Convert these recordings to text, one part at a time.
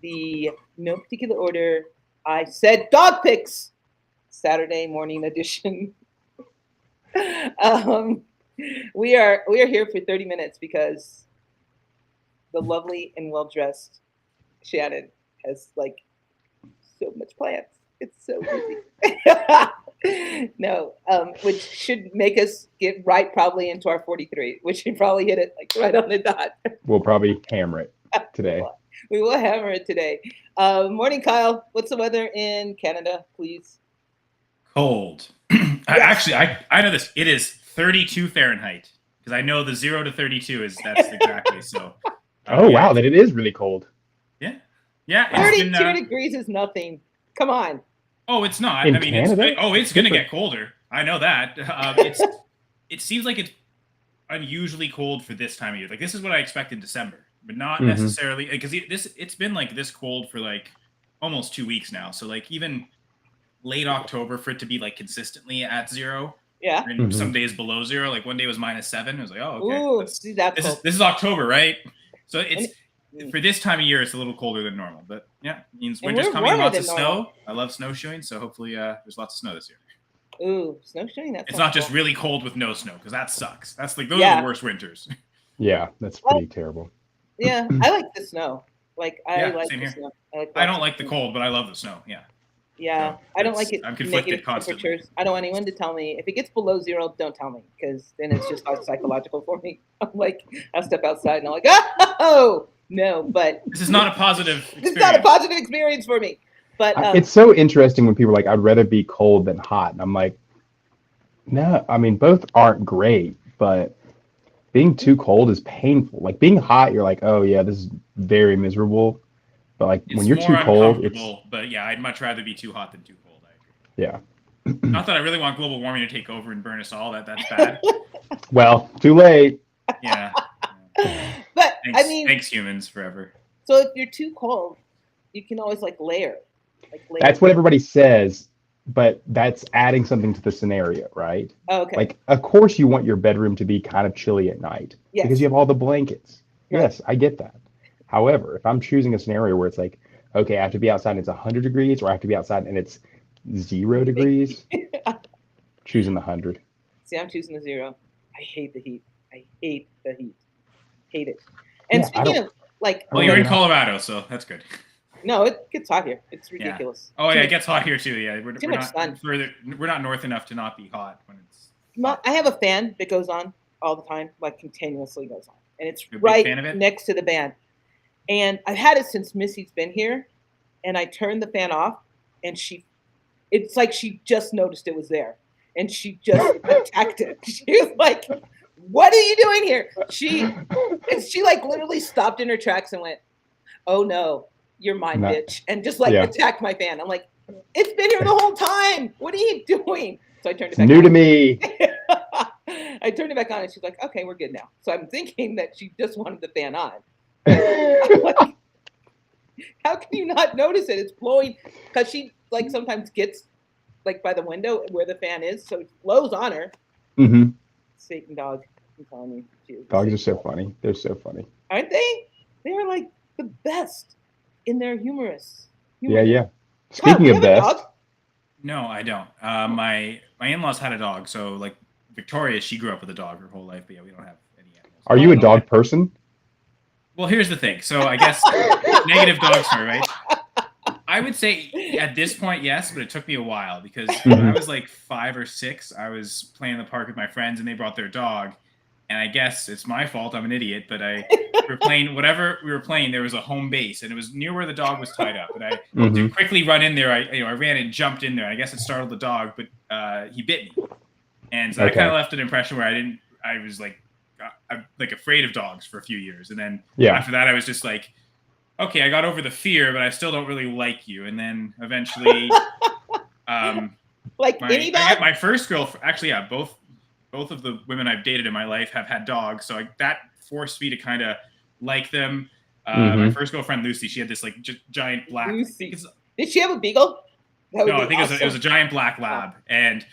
the no particular order. I said dog picks Saturday morning edition. um, we are here for 30 minutes because the lovely and well dressed Shannon has like so much plans. It's so busy. No, which should make us get right probably into our 43, which should probably hit it like right on the dot. We'll probably hammer it today. We will hammer it today. Morning, Kyle. What's the weather in Canada, please? Cold. I know this. It is 32 Fahrenheit because I know the 0 to 32 that's exactly so. Oh wow, then it is really cold. Yeah. 32 degrees is nothing. Come on. Oh, it's not. In Canada? It's going to get colder. I know that. It seems like it's unusually cold for this time of year. Like this is what I expect in December, but not necessarily because it's been like this cold for like almost 2 weeks now. So like even late October for it to be like consistently at 0. Yeah. And some days below 0. Like one day was -7. I was like, oh, okay. Ooh, this is October, right? So it's for this time of year, it's a little colder than normal. But yeah, it means winter's coming. Lots of snow. I love snowshoeing, so hopefully there's lots of snow this year. Ooh, snowshoeing. It's not just really cold with no snow because that sucks. That's like those are the worst winters. Yeah, that's pretty terrible. Yeah, I like the snow. Like I like the snow. I don't like the cold, but I love the snow. Yeah. Yeah, so I don't like it. I'm conflicted constantly. Temperatures. I don't want anyone to tell me if it gets below 0. Don't tell me because then it's just psychological for me. I'm like, I step outside and I'm like, oh no, but this is not a positive experience. This is not a positive experience for me. But it's so interesting when people are like, I'd rather be cold than hot, and I'm like, no, I mean both aren't great, but being too cold is painful. Like being hot, you're like, oh yeah, this is very miserable. But like when you're too cold, but yeah, I'd much rather be too hot than too cold. I agree. Yeah. Not that I really want global warming to take over and burn us all. That's bad. Well, too late. Yeah. But thanks humans forever. So if you're too cold, you can always layer. That's what everybody says, but that's adding something to the scenario, right? Oh, okay. Like, of course, you want your bedroom to be kind of chilly at night because you have all the blankets. Right. Yes, I get that. However, if I'm choosing a scenario where it's like, okay, I have to be outside and it's 100 degrees, or I have to be outside and it's 0 degrees, choosing the 100. See, I'm choosing the 0. I hate the heat. Hate it. And speaking of well, you're in Colorado, so that's good. No, it gets hot here. It's ridiculous. Yeah. Oh yeah, it gets hot here too. Yeah, we're not sun. We're not north enough to not be hot when it's. I have a fan that goes on all the time, like continuously goes on, and it's right next to the band. And I've had it since Missy's been here, and I turned the fan off, and it's like she just noticed it was there, and she just attacked it. She was like, "What are you doing here?" She like literally stopped in her tracks and went, "Oh no, you're my bitch," and just attacked my fan. I'm like, "It's been here the whole time. What are you doing?" So I turned it back on. New to me. I turned it back on, and she's like, "Okay, we're good now." So I'm thinking that she just wanted the fan on. Like, how can you not notice it? It's blowing because she sometimes gets by the window where the fan is, so it blows on her. Mm-hmm. Satan dog, I'm telling you. Dogs are so funny. They're so funny, aren't they? They are like the best in their humorous. Yeah. Speaking of best, no, I don't. My in-laws had a dog, so like Victoria, she grew up with a dog her whole life, but yeah, we don't have any animals. Are you a dog person? Well, here's the thing. So I guess negative dog story, right? I would say at this point, yes, but it took me a while because when I was like 5 or 6, I was playing in the park with my friends and they brought their dog. And I guess it's my fault. I'm an idiot, but we were playing whatever we were playing. There was a home base and it was near where the dog was tied up. And I to quickly run in there. I ran and jumped in there. I guess it startled the dog, but he bit me. And so I kind of left an impression where I was like, I'm like afraid of dogs for a few years, and then after that I was just like, okay, I got over the fear, but I still don't really like you. And then eventually, any dog? My first girl, actually, yeah, both of the women I've dated in my life have had dogs, so that forced me to kind of like them. My first girlfriend Lucy, she had this like giant black. Lucy. Did she have a beagle? No, I think it was a giant black lab, and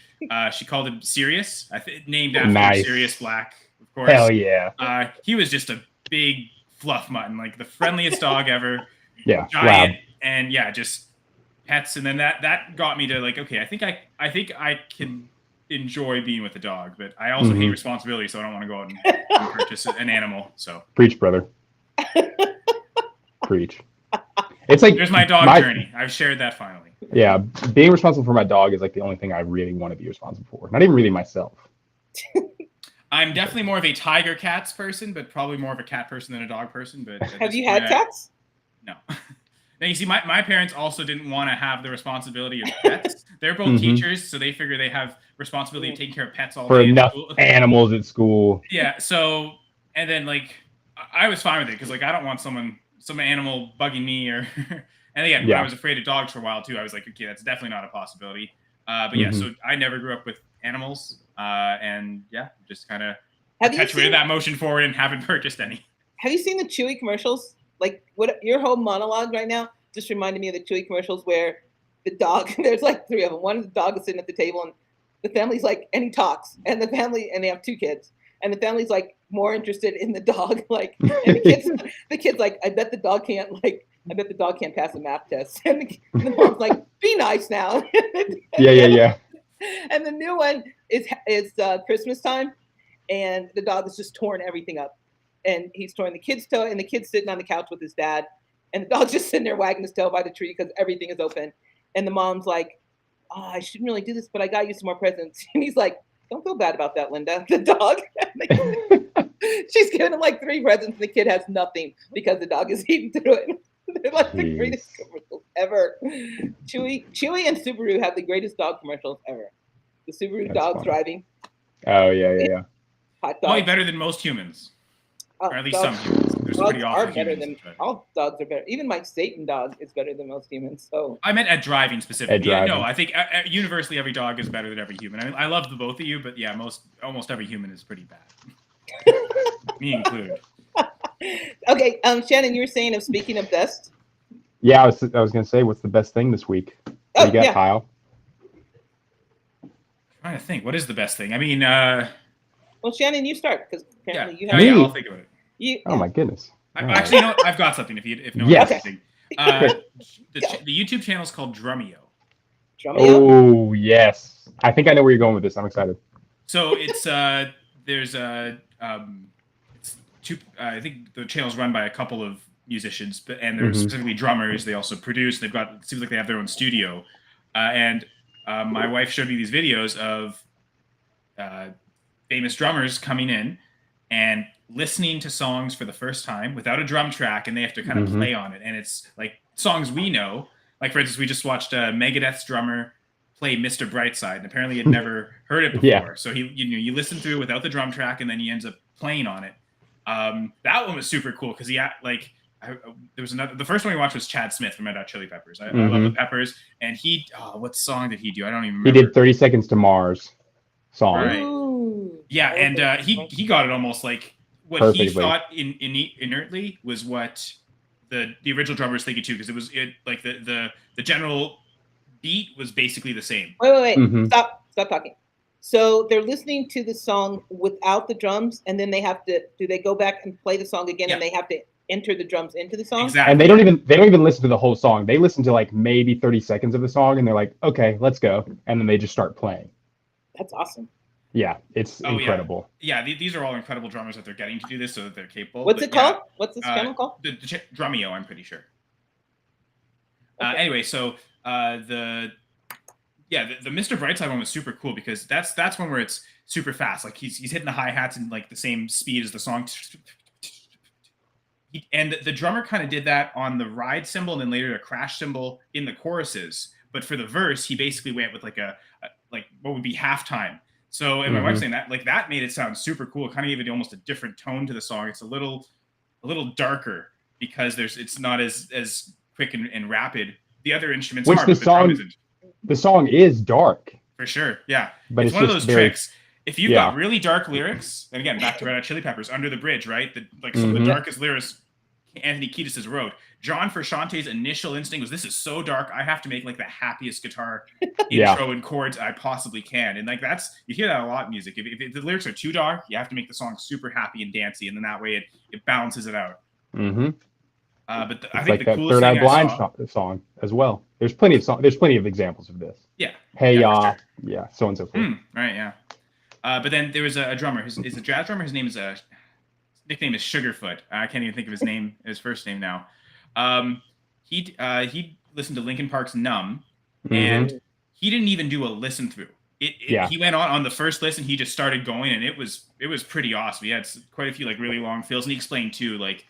she called him Sirius. Named after Sirius Black. Of course. Hell yeah. He was just a big fluff mutton, like the friendliest dog ever. Yeah. giant, and just pets. And then that got me to like, okay, I think I can enjoy being with a dog, but I also hate responsibility, so I don't want to go out and purchase an animal. So preach, brother. Preach. It's like there's my dog journey. I've shared that finally. Yeah, being responsible for my dog is like the only thing I really want to be responsible for. Not even really myself. I'm definitely more of a tiger cats person, but probably more of a cat person than a dog person. But have you had cats? No. Now you see, my parents also didn't want to have the responsibility of pets. They're both teachers, so they figure they have responsibility of taking care of pets all for day. enough animals at school. Yeah. So, and then like I was fine with it because like I don't want some animal bugging me or. And again, when I was afraid of dogs for a while too, I was like, okay, that's definitely not a possibility. But yeah, so I never grew up with animals, and just kind of perpetuated that motion forward and haven't purchased any. Have you seen the Chewy commercials? Like what your whole monologue right now just reminded me of the Chewy commercials where the dog, there's like 3 of them. One of the dog is sitting at the table and the family's like, and he talks, and the family, and they have 2 kids, and the family's like more interested in the dog, like, and the kid's like, I bet the dog can't pass a math test. And the mom's like, be nice now. Yeah. And the new one is Christmas time, and the dog is just torn everything up. And he's torn the kid's toe, and the kid's sitting on the couch with his dad, and the dog's just sitting there wagging his tail by the tree because everything is open. And the mom's like, oh, I shouldn't really do this, but I got you some more presents. And he's like, don't feel bad about that, Linda. The dog. She's given him like 3 presents, and the kid has nothing because the dog is eating through it. They're like the greatest commercials ever. Chewy and Subaru have the greatest dog commercials ever. The Subaru dog driving. Oh yeah. Hot probably better than most humans, or at least some humans. There's pretty awful humans. All dogs are better. Even my Satan dog is better than most humans. So I meant at driving specifically. No, I think universally every dog is better than every human. I mean, I love the both of you, but yeah, almost every human is pretty bad, me included. Okay, Shannon, you were saying speaking of best. Yeah, I was gonna say, what's the best thing this week? What you got, Kyle? I'm trying to think. What is the best thing? I mean, well, Shannon, you start because apparently you have. I'll think of it. Oh my goodness! Actually, no, I've got something. If no, yes. Okay. The YouTube channel is called Drumeo. Oh yes, I think I know where you're going with this. I'm excited. So it's there's I think the channel's run by a couple of musicians, and they're specifically drummers. They also produce. It seems like they have their own studio. And my wife showed me these videos of famous drummers coming in and listening to songs for the first time without a drum track, and they have to kind of play on it. And it's like songs we know. Like for instance, we just watched Megadeth's drummer play Mr. Brightside, and apparently had never heard it before. So you listen through without the drum track, and then he ends up playing on it. That one was super cool because there was another. The first one we watched was Chad Smith from Red Hot Chili Peppers. I love the Peppers, and what song did he do? I don't even remember. He did 30 Seconds to Mars song. Right. Ooh. Yeah, and he got it almost like what perfectly. He thought inertly was what the original drummer was thinking too, because like the general beat was basically the same. Wait. Stop talking. So they're listening to the song without the drums, and then do they go back and play the song again, and they have to enter the drums into the song? Exactly. And they don't even listen to the whole song. They listen to like maybe 30 seconds of the song, and they're like, okay, let's go. And then they just start playing. That's awesome. Yeah, it's incredible. Yeah, these are all incredible drummers that they're getting to do this so that they're capable. What's it called? What's this channel called? The Drumeo, I'm pretty sure. Okay. Anyway, so the Mr. Brightside one was super cool because that's one where it's super fast. Like he's hitting the hi-hats in like the same speed as the song. And the drummer kind of did that on the ride cymbal and then later a crash cymbal in the choruses. But for the verse, he basically went with like what would be halftime. So, and my wife's saying that made it sound super cool. It kind of gave it almost a different tone to the song. It's a little darker because it's not as quick and rapid. The other instruments are, but the drum isn't. The song is dark. For sure, yeah. But it's one of those tricks. If you've got really dark lyrics, and again, back to Red Hot Chili Peppers, Under the Bridge, right? Some of the darkest lyrics Anthony Kiedis wrote. John Frusciante's initial instinct was, this is so dark, I have to make like the happiest guitar intro and chords I possibly can. And like you hear that a lot in music. If the lyrics are too dark, you have to make the song super happy and dancey, and then that way it balances it out. But I It's think like the that coolest Third Eye thing I Blind saw. song as well. There's plenty of examples of this. Yeah. Hey, yeah, for sure. yeah, so on and so forth. Right. Yeah. But then there was a drummer. He's a jazz drummer. His name is his nickname is Sugarfoot. I can't even think of his first name now. He listened to Linkin Park's Numb, and he didn't even do a listen through. He went on the first listen. He just started going, and it was pretty awesome. He had quite a few like really long fills, and he explained too like.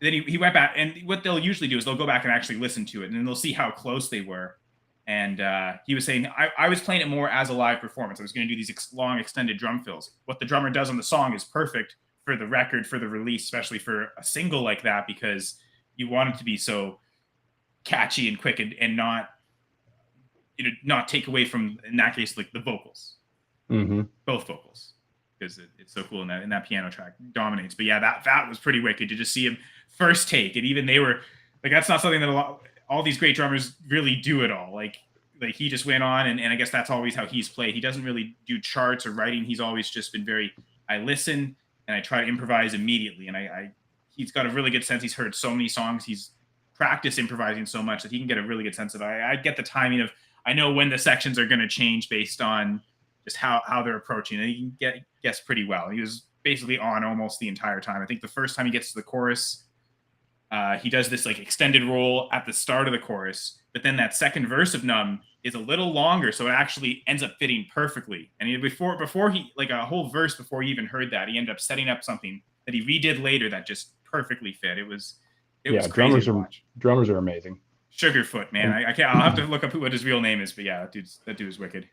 Then he went back, and what they'll usually do is they'll go back and actually listen to it, and then they'll see how close they were. And he was saying, I was playing it more as a live performance. I was going to do these long extended drum fills. What the drummer does on the song is perfect for the record, for the release, especially for a single like that, because you want it to be so catchy and quick and not, not take away from, in that case, like the vocals, both vocals, because it's so cool. And that piano track dominates. But yeah, that was pretty wicked to just see him first take. And even they were like, that's not something that all these great drummers really do at all. Like he just went on, and I guess that's always how he's played. He doesn't really do charts or writing. He's always just been I listen and I try to improvise immediately. And he's got a really good sense. He's heard so many songs. He's practiced improvising so much that he can get a really good sense of it. I get the timing of, I know when the sections are going to change based on just how they're approaching. And he can guess pretty well. He was basically on almost the entire time. I think the first time he gets to the chorus, he does this like extended roll at the start of the chorus, but then that second verse of Numb is a little longer, so it actually ends up fitting perfectly. And before he like a whole verse before he even heard that, he ended up setting up something that he redid later that just perfectly fit. It was crazy to watch. Drummers are amazing. Sugarfoot, man. I can't. I'll have to look up what his real name is, but yeah, that dude is wicked.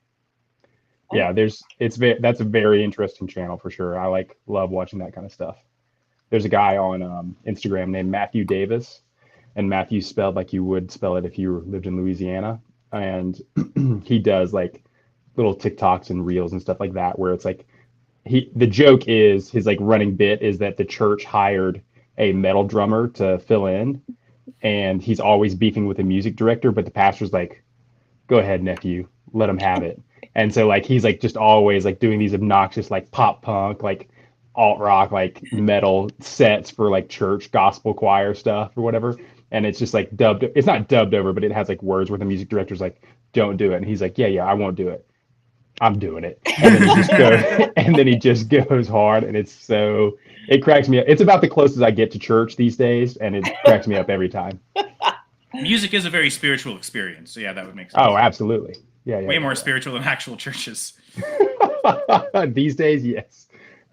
Yeah, that's a very interesting channel for sure. I love watching that kind of stuff. There's a guy on Instagram named Matthew Davis, and Matthew spelled like you would spell it if you lived in Louisiana. And he does like little TikToks and reels and stuff like that, where it's like the joke is his like running bit is that the church hired a metal drummer to fill in, and he's always beefing with the music director, but the pastor's like, go ahead, nephew, let him have it. And so like he's like just always like doing these obnoxious like pop punk, like alt rock, like metal sets for like church gospel choir stuff or whatever. And it's just like dubbed. It's not dubbed over, but it has like words where the music director's like, don't do it. And he's like, yeah, I won't do it. I'm doing it. And then he just goes hard. And it cracks me up. It's about the closest I get to church these days. And it cracks me up every time. Music is a very spiritual experience. So yeah, that would make sense. Oh, absolutely. Yeah. Way more spiritual than actual churches. These days, yes.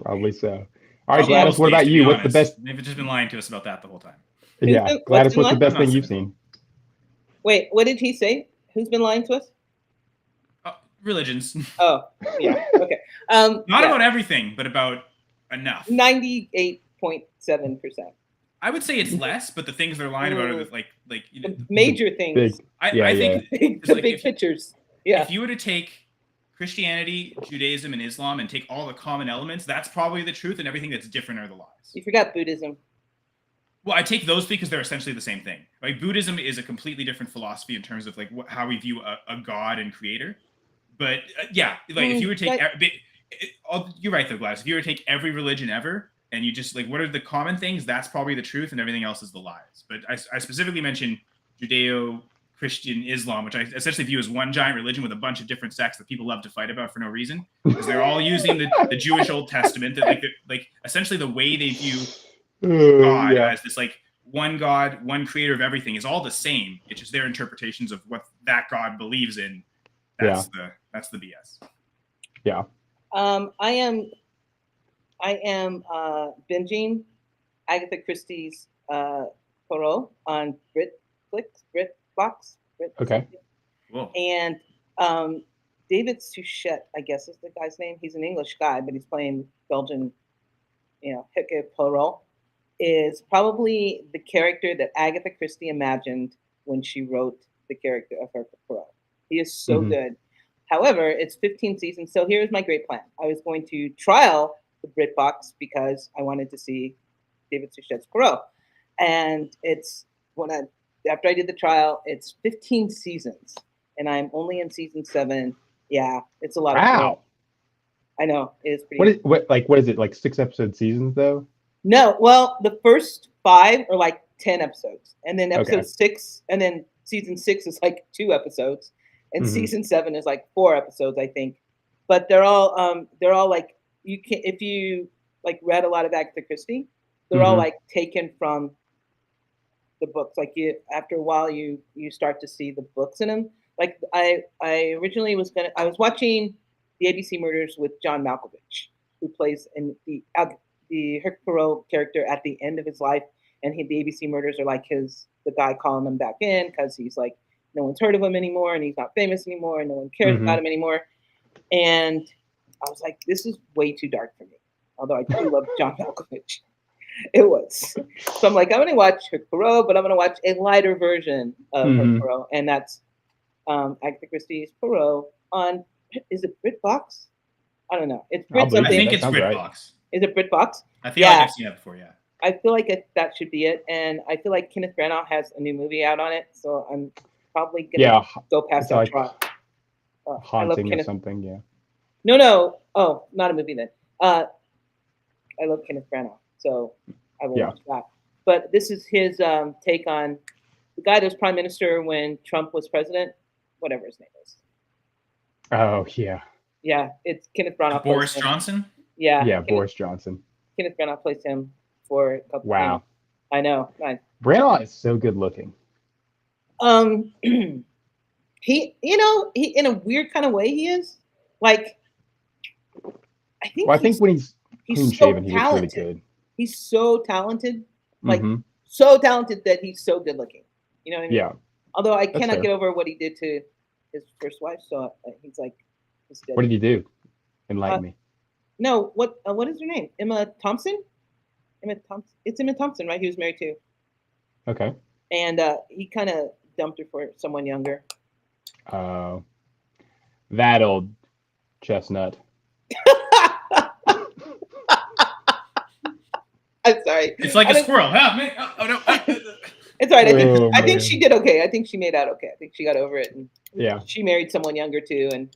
Probably so. All right, Gladys, what about you? What's the best? They've just been lying to us about that the whole time. Yeah, Gladys, what's the best thing you've seen? Wait, what did he say? Who's been lying to us? Religions. Oh, yeah. Okay. Not about everything, but about enough. 98.7%. I would say it's less, but the things they're lying about are like major things. I think the big pictures. Yeah. If you were to take Christianity, Judaism, and Islam and take all the common elements, that's probably the truth, and everything that's different are the lies. You forgot Buddhism. Well, I take those because they're essentially the same thing. Like Buddhism is a completely different philosophy in terms of like how we view a god and creator. But if you were to take, you're right though, Gladys. If you were to take every religion ever and you just like, what are the common things? That's probably the truth, and everything else is the lies. But I specifically mentioned Judeo-Christian Islam, which I essentially view as one giant religion with a bunch of different sects that people love to fight about for no reason, because they're all using the Jewish Old Testament. That like essentially the way they view God as this like one God, one creator of everything is all the same. It's just their interpretations of what that God believes in. That's the BS. Yeah. I am binging Agatha Christie's Poirot on BritBox. Okay. Cool. And David Suchet, I guess is the guy's name. He's an English guy, but he's playing Belgian, Hercule Poirot, is probably the character that Agatha Christie imagined when she wrote the character of Hercule Poirot. He is so good. However, it's 15 seasons. So here's my great plan. I was going to trial the BritBox because I wanted to see David Suchet's Poirot. And after I did the trial, it's 15 seasons. And I'm only in season 7. Yeah, it's a lot of fun. I know. It is pretty what is it, like 6 episode seasons though? No, well, the first 5 are like 10 episodes, and then episode 6, and then season 6 is like 2 episodes, and season 7 is like 4 episodes, I think. But they're all like, you can, if you like read a lot of Agatha Christie, they're all like taken from the books. Like after a while, you start to see the books in them. Like I originally was watching the ABC Murders with John Malkovich, who plays in the Hercule Poirot character at the end of his life, and the ABC Murders are like the guy calling him back in because he's like, no one's heard of him anymore, and he's not famous anymore, and no one cares about him anymore. And I was like, this is way too dark for me. Although I do love John Malkovich. It was. So I'm like, I'm going to watch Hercule Poirot, but I'm going to watch a lighter version of Hercule Poirot. And that's Agatha Christie's Poirot on, is it BritBox? I don't know. It's Brit something. I think it's BritBox. Right. Is it BritBox? I feel like I've seen that before, yeah. I feel like that should be it. And I feel like Kenneth Branagh has a new movie out on it. So I'm probably going to go past that trial. Haunting or something, yeah. No. Oh, not a movie then. I love Kenneth Branagh, so I will watch that. But this is his take on the guy that was prime minister when Trump was president, whatever his name is. Oh, yeah. Yeah, it's Kenneth Branagh. Boris Johnson? Yeah, Boris Johnson. Kenneth Branagh plays him for a couple Wow. I know. Branagh is so good looking. He in a weird kind of way he is. Like, I think when he's clean shaven, he looks really good. He's so talented, like so talented that he's so good looking. You know what I mean? Yeah. Although I cannot get over what he did to his first wife, so he's like, he's dead. What did he do? Enlighten me. No, what is her name? Emma Thompson. It's Emma Thompson, right? He was married to. Okay. And he kind of dumped her for someone younger. Oh, that old chestnut. I'm sorry. It's like a squirrel. Oh no. It's all right. I think she did okay. I think she made out okay. I think she got over it, and she married someone younger too, and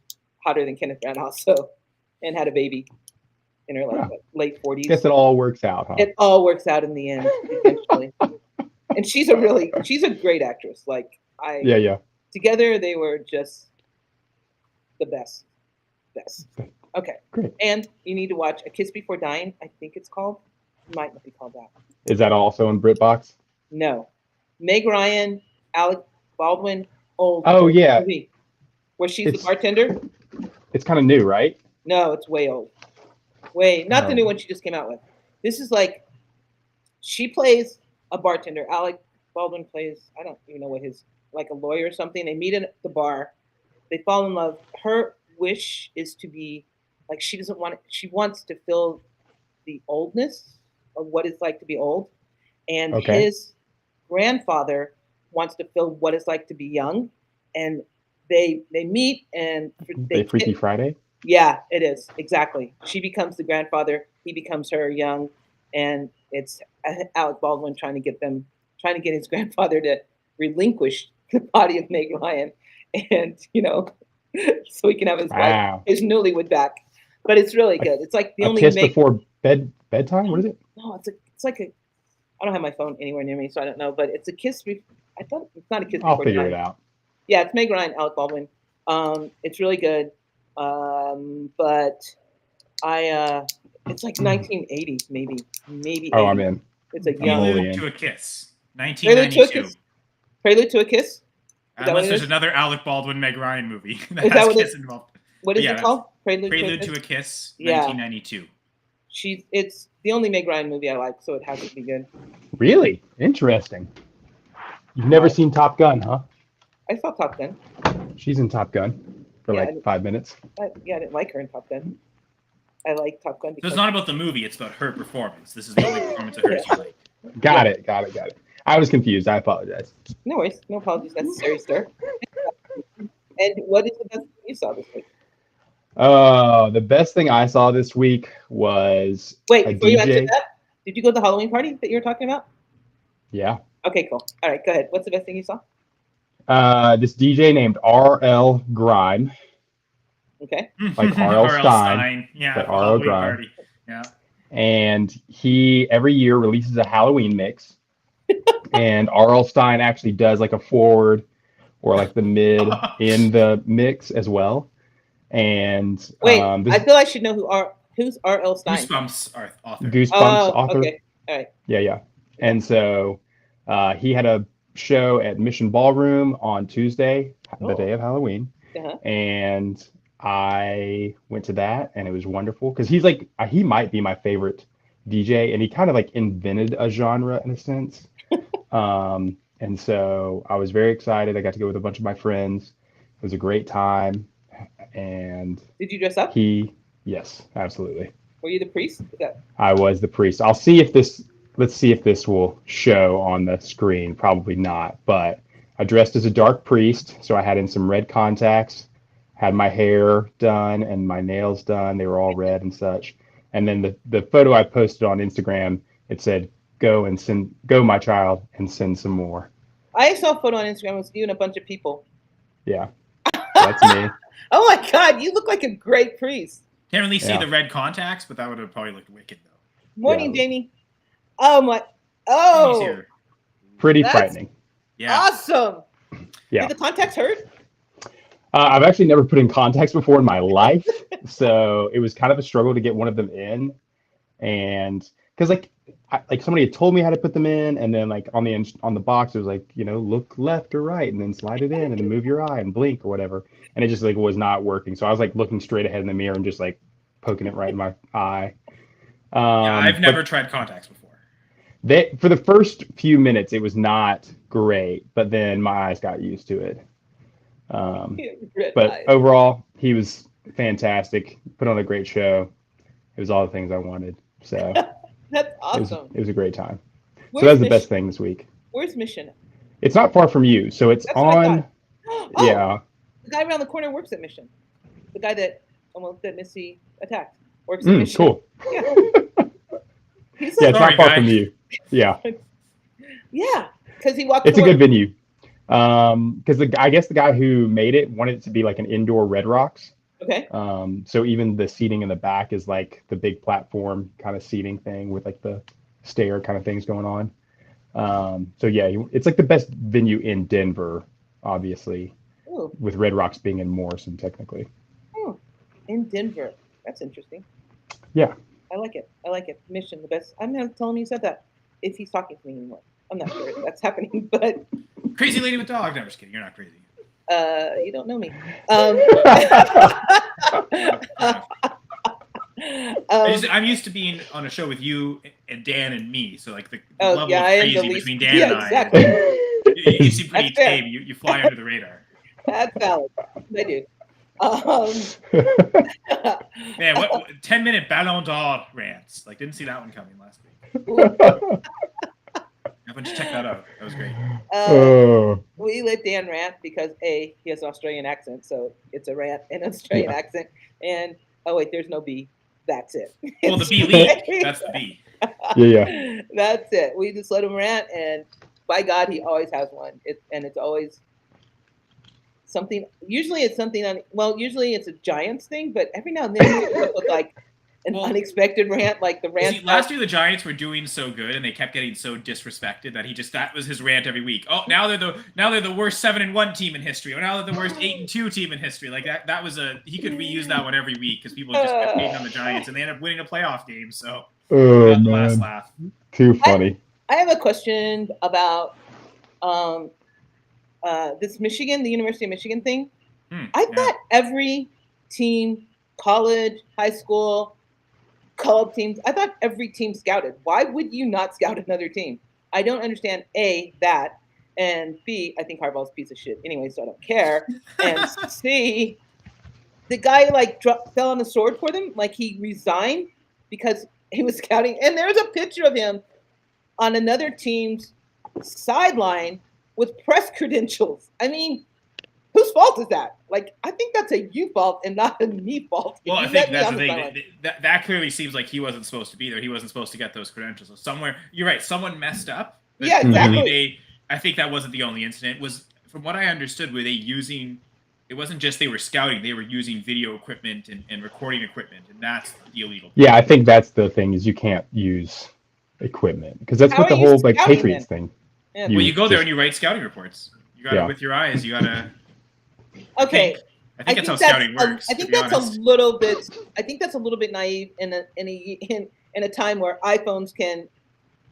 hotter than Kenneth Branagh, and had a baby in her late 40s. Guess it all works out, huh? It all works out in the end eventually. And she's a great actress. Like together they were just the best. Okay. Great. And you need to watch A Kiss Before Dying, I think it's called. It might not be called that. Is that also in BritBox? No. Meg Ryan, Alec Baldwin, movie, where she's the bartender. It's kind of new, right? No, it's way old. Not the new one she just came out with. This is like, she plays a bartender. Alec Baldwin plays, I don't even know what like a lawyer or something. They meet at the bar. They fall in love. Her wish is to be, like, she wants to feel the oldness of what it's like to be old. And his grandfather wants to feel what it's like to be young. And they meet and they Freaky Friday? Yeah, it is. Exactly. She becomes the grandfather. He becomes her young. And it's Alec Baldwin trying to get his grandfather to relinquish the body of Meg Ryan. And, so he can have his wife, his newlywed back. But it's really good. It's like the only kiss before bedtime? What is it? No, it's like a, I don't have my phone anywhere near me, so I don't know. But it's a kiss. I thought it's not a kiss. I'll figure it out. Yeah, it's Meg Ryan, Alec Baldwin. It's really good. But it's like 1980s, maybe. Oh, 80. I'm in. It's a young. Prelude to a Kiss, 1992. Prelude to a Kiss. Unless there's another Alec Baldwin, Meg Ryan movie that is has that Kiss involved. What is it called? Prelude to a Kiss, 1992. It's the only Meg Ryan movie I like, so it has to be good. Really? Interesting. You've never seen Top Gun, huh? I saw Top Gun. She's in Top Gun for 5 minutes. I didn't like her in Top Gun. I like Top Gun. So it's not about the movie; it's about her performance. This is the only performance of hers you like. Got it. I was confused. I apologize. No worries. No apologies necessary, sir. And what is the best thing you saw this week? The best thing I saw this week was before you answer that, did you go to the Halloween party that you were talking about? Yeah. Okay, cool. All right, go ahead. What's the best thing you saw? This DJ named R.L. Grime. Okay. Like R.L. Stein. Yeah. But R.L. Grime. Party. Yeah. And he every year releases a Halloween mix. And R.L. Stine actually does like a forward or like the mid in the mix as well. And wait, I feel I should know who's R.L. Stine. Goosebumps author. Goosebumps author. Okay. All right. Yeah. And so he had a show at Mission Ballroom on Tuesday, the day of Halloween. And I went to that, and it was wonderful because he might be my favorite DJ, and he kind of like invented a genre in a sense. And so I was very excited. I got to go with a bunch of my friends. It was a great time. And did you dress up? Yes, absolutely. Were you the priest? I was the priest. Let's see if this will show on the screen. Probably not, but I dressed as a dark priest. So I had in some red contacts, had my hair done and my nails done. They were all red and such. And then the photo I posted on Instagram, it said, go my child, and send some more. I saw a photo on Instagram. It was you and a bunch of people. Yeah, that's me. Oh my God, you look like a great priest. Can't really see the red contacts, but that would have probably looked wicked though. Morning, Jamie. Oh my. Oh. Pretty frightening. Yeah. Awesome. Yeah. Did the contacts hurt? I've actually never put in contacts before in my life, so it was kind of a struggle to get one of them in, and because like somebody had told me how to put them in, and then like on the box it was like, look left or right, and then slide it in, and then move your eye and blink or whatever, and it just like was not working. So I was like looking straight ahead in the mirror and just like poking it right in my eye. I've never tried contacts before. For the first few minutes it was not great, but then my eyes got used to it. But overall, he was fantastic. Put on a great show. It was all the things I wanted. So that's awesome. It was a great time. So that's the best thing this week. Where's Mission? It's not far from you. So it's on. Yeah. The guy around the corner works at Mission. The guy that Missy attacked works at Mission. Cool. Yeah. It's not far from you. Yeah. Yeah, because he walked. It's a good venue. Because I guess the guy who made it wanted it to be like an indoor Red Rocks. Okay. So even the seating in the back is like the big platform kind of seating thing with like the stair kind of things going on. So yeah, it's like the best venue in Denver, obviously. Ooh. With Red Rocks being in Morrison technically. In Denver, that's interesting. Yeah. I like it. Mission, the best. I'm not telling you said that if he's talking to me anymore. I'm not sure if that's happening, but. Crazy lady with dog. No, I'm just kidding. You're not crazy. You don't know me. I'm used to being on a show with you and Dan and me, so like the level of crazy between Dan and I. Exactly. You seem pretty tame. You fly under the radar. That's valid. I do. Man, what 10-minute Ballon d'Or rants? Like, didn't see that one coming last week. Everyone should check that out. That was great. We let Dan rant because he has an Australian accent, so it's a rant in an Australian accent. And there's no B. That's it. Well, the B league. That's the B. Yeah. That's it. We just let him rant, and by God, he always has one. It's always something. Usually, it's something usually it's a Giants thing, but every now and then he comes up with like an unexpected rant, like the rant. Last year the Giants were doing so good, and they kept getting so disrespected that was his rant every week. Oh, now they're the worst 7-1 team in history, or now they're the worst 8-2 team in history. Like that was he could reuse that one every week because people just kept hating on the Giants, and they ended up winning a playoff game. So man. Last laugh. Too funny. I have a question about this the University of Michigan thing. I thought every team, college, high school, club teams, I thought every team scouted. Why would you not scout another team? I don't understand A, that, and B, I think Harbaugh's a piece of shit anyway, so I don't care. And C, the guy fell on the sword for them, like he resigned because he was scouting. And there's a picture of him on another team's sideline with press credentials. I mean, whose fault is that? Like, I think that's a you fault and not a me fault. Well, I think that's the thing. That clearly seems like he wasn't supposed to be there. He wasn't supposed to get those credentials. So somewhere, you're right, someone messed up. Yeah, exactly. I think that wasn't the only incident. From what I understood, were they using, it wasn't just they were scouting, they were using video equipment and recording equipment, and that's the illegal. Yeah, I think that's the thing is you can't use equipment because that's what the whole Patriots thing. Yeah. Well, you go there and you write scouting reports. You got to, with your eyes, you got to. Okay. I think that's how scouting works. I think that's a little bit. I think that's a little bit naive in a time where iPhones can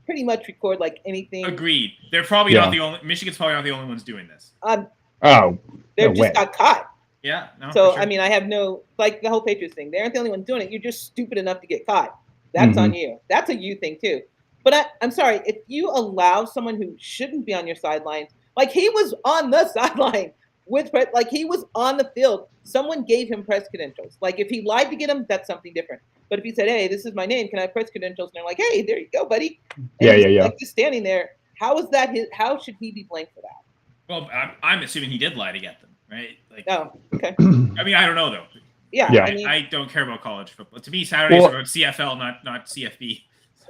pretty much record like anything. Agreed. They're probably not the only. Michigan's probably not the only ones doing this. They just got caught. Yeah. No, so sure. I mean, I have no like the whole Patriots thing. They aren't the only ones doing it. You're just stupid enough to get caught. That's on you. That's a you thing too. But I'm sorry, if you allow someone who shouldn't be on your sidelines, like he was on the sideline like he was on the field. Someone gave him press credentials. Like if he lied to get them, that's something different. But if he said, "Hey, this is my name. Can I have press credentials?" and they're like, "Hey, there you go, buddy." And yeah. Like just standing there. How is that how should he be blamed for that? Well, I'm assuming he did lie to get them, right? Like, oh, okay. I mean, I don't know though. Yeah. I mean, I don't care about college football. To me, Saturdays are about CFL, not CFB.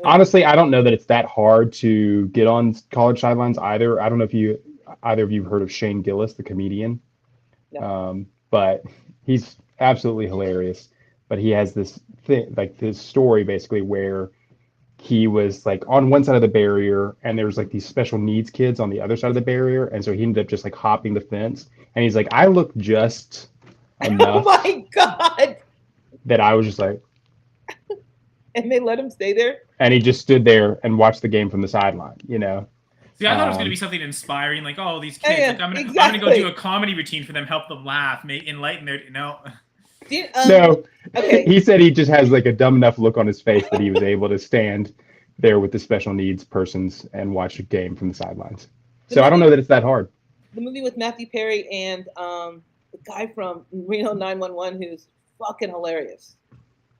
Honestly, I don't know that it's that hard to get on college sidelines either. I don't know if either of you heard of Shane Gillis, the comedian. No. But he's absolutely hilarious. But he has this thing, like this story basically where he was like on one side of the barrier and there's like these special needs kids on the other side of the barrier. And so he ended up just like hopping the fence. And he's like, I look just enough. Oh my God. That I was just like. And they let him stay there? And he just stood there and watched the game from the sideline, you know? See, I thought it was going to be something inspiring, like, oh, these kids, like, I'm going to go do a comedy routine for them, help them laugh, enlighten their, no. No, okay. He said he just has like a dumb enough look on his face that he was able to stand there with the special needs persons and watch a game from the sidelines. So I don't know that it's that hard. The movie with Matthew Perry and the guy from Reno 911 who's fucking hilarious.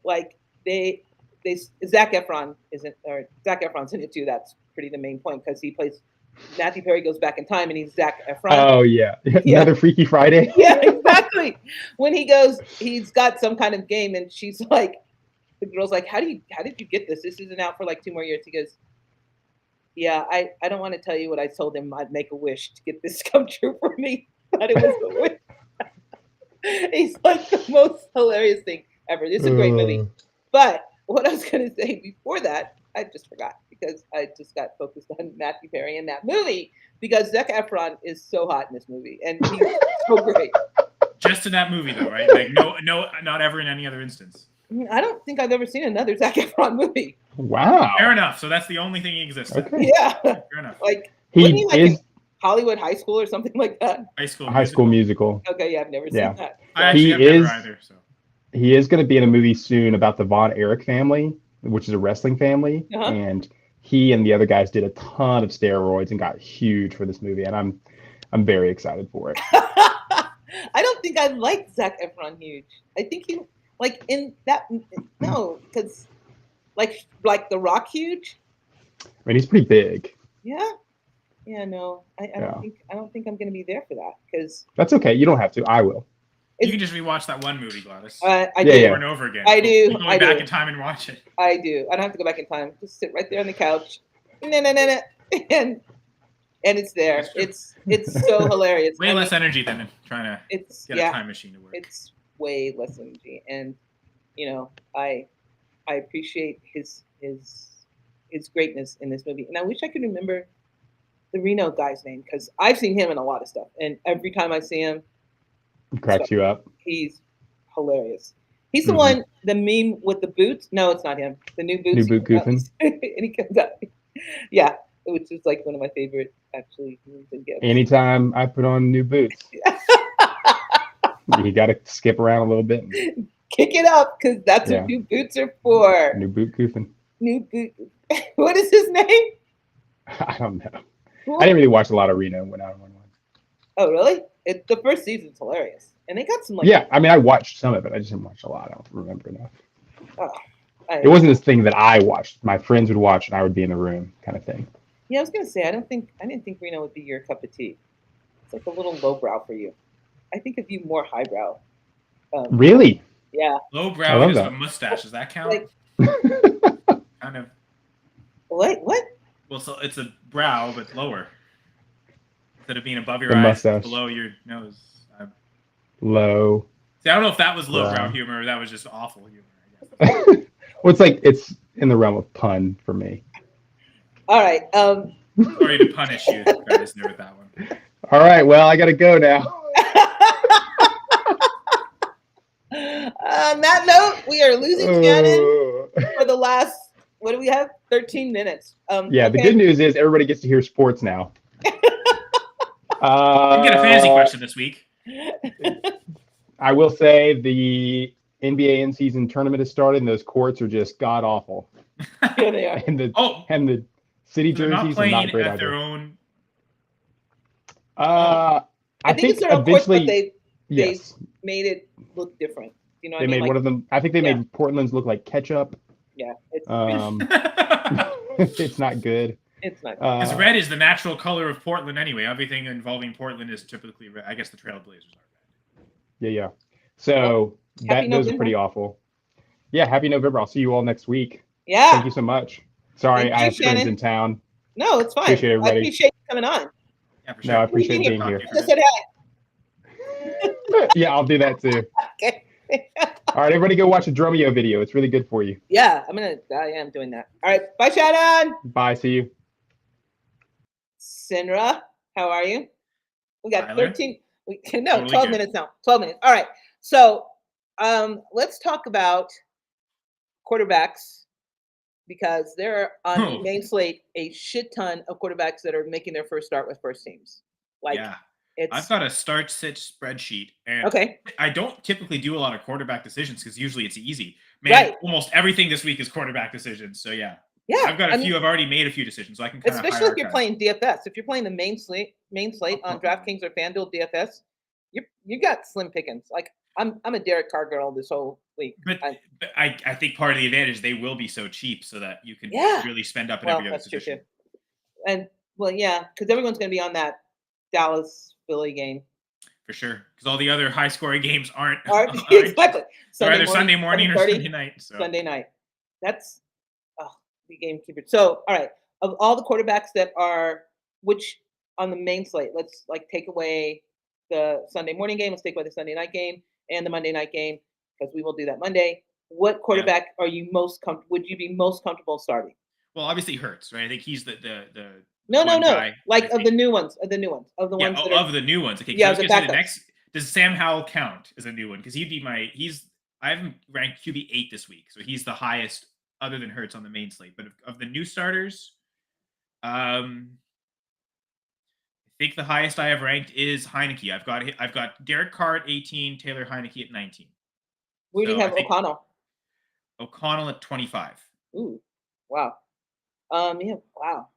Like Zac Efron's in it too. That's pretty the main point because he plays Matthew Perry goes back in time and he's Zac Efron. Oh yeah. Another Freaky Friday. Yeah, exactly. When he goes, he's got some kind of game and she's like, the girl's like, how did you get this? This isn't out for like 2 more years. He goes, yeah, I don't want to tell you what I told him. I'd make a wish to get this come true for me. But it was a wish. He's like the most hilarious thing ever. It's a great movie. But what I was going to say before that, I just forgot because I just got focused on Matthew Perry in that movie because Zac Efron is so hot in this movie and he's so great. Just in that movie though, right? Like no, not ever in any other instance. I don't think I've ever seen another Zac Efron movie. Wow. Fair enough. So that's the only thing he exists. Okay. Yeah. Fair enough. Like he like in Hollywood High School or something like that. High School Musical. Okay, yeah, I've never seen that. I actually have never either. So. He is going to be in a movie soon about the Von Erich family, which is a wrestling family, and he and the other guys did a ton of steroids and got huge for this movie, and I'm very excited for it. I don't think I like Zac Efron huge. I think he like in that because like The Rock huge. I mean, he's pretty big. Yeah. Yeah. No, I don't think I'm going to be there for that because that's okay. You don't have to. I will. You can just rewatch that one movie, Gladys. I do. Over and over again. I do. Go back in time and watch it. I do. I don't have to go back in time. Just sit right there on the couch. And it's there. It's so hilarious. Way less energy than trying to get a time machine to work. It's way less energy. And I appreciate his greatness in this movie. And I wish I could remember the Reno guy's name because I've seen him in a lot of stuff. And every time I see him, it cracks you up. He's hilarious. He's the one, the meme with the boots. No, it's not him. The new boots. New boot goofing. And he comes out. Yeah, which is like one of my favorite actually. Anytime I put on new boots, you got to skip around a little bit. Kick it up because that's what new boots are for. New boot goofing. New boot. What is his name? I don't know. Cool. I didn't really watch a lot of Reno when I was on one. Oh, really? The first season's hilarious. And they got some like... Yeah, I mean, I watched some of it. I just didn't watch a lot. I don't remember enough. Oh, it wasn't this thing that I watched. My friends would watch and I would be in the room kind of thing. Yeah, I was going to say, I didn't think Reno would be your cup of tea. It's like a little lowbrow for you. I think of you more highbrow. Really? Yeah. Lowbrow is a mustache. Does that count? Like, kind of. What? Well, so it's a brow, but lower. Instead of being above your eyes, below your nose. Low. See, I don't know if that was lowbrow humor or that was just awful humor, I guess. Well, it's in the realm of pun for me. All right. Sorry to punish you guys there with that one. All right, well, I got to go now. On that note, we are losing Shannon for the last, what do we have? 13 minutes. Yeah, the good news is everybody gets to hear sports now. I get a fantasy question this week. I will say the NBA in-season tournament has started, and those courts are just god awful. Yeah, they are. And the city jerseys are not great at their either. own. I think it's their own courts, but they yes, made it look different. You know, they made one of them. I think they made Portland's look like ketchup. Yeah, it's not good. It's not. Because red is the natural color of Portland anyway. Everything involving Portland is typically red. I guess the Trailblazers are red. Yeah. So those are pretty awful. Yeah, happy November. I'll see you all next week. Yeah. Thank you so much. Sorry, I have friends in town. No, it's fine. Appreciate everybody. I appreciate you coming on. Yeah, for sure. No, I appreciate being here. Just said hi. Yeah, I'll do that too. Okay. All right, everybody go watch a Dromio video. It's really good for you. Yeah, I am doing that. All right. Bye, Shannon. Bye. See you. Sinra, how are you? We got Tyler? 12 minutes now. 12 minutes. All right. So let's talk about quarterbacks, because there are on the main slate a shit ton of quarterbacks that are making their first start with first teams. I've got a start-sit spreadsheet, and I don't typically do a lot of quarterback decisions because usually it's easy. Almost everything this week is quarterback decisions. So yeah, I've got a few. I've already made a few decisions, so I can kind of especially if you're playing DFS. If you're playing the main slate on DraftKings or FanDuel DFS, you got slim pickings. Like I'm a Derek Carr girl this whole week. But I think part of the advantage, they will be so cheap so that you can really spend up in every other position. True too. And because everyone's going to be on that Dallas Philly game. For sure, because all the other high-scoring games aren't exactly. They're either Sunday morning or Sunday night. So. Sunday night. That's the game keeper. So, all right, of all the quarterbacks that are on the main slate, let's take away the Sunday morning game. Let's take away the Sunday night game and the Monday night game, because we will do that Monday. What quarterback are you most comfortable? Would you be most comfortable starting? Well, obviously Hurts, right? I think he's the No. Guy, of the new ones, of the new ones. Okay. Yeah, does Sam Howell count as a new one? Because he'd be I haven't ranked QB 8 this week, so he's the highest other than Hurts on the main slate. But of the new starters, I think the highest I have ranked is Heineke. I've got Derek Carr at 18, Taylor Heineke at 19. Where do you have O'Connell? O'Connell at 25. Ooh, wow. Wow.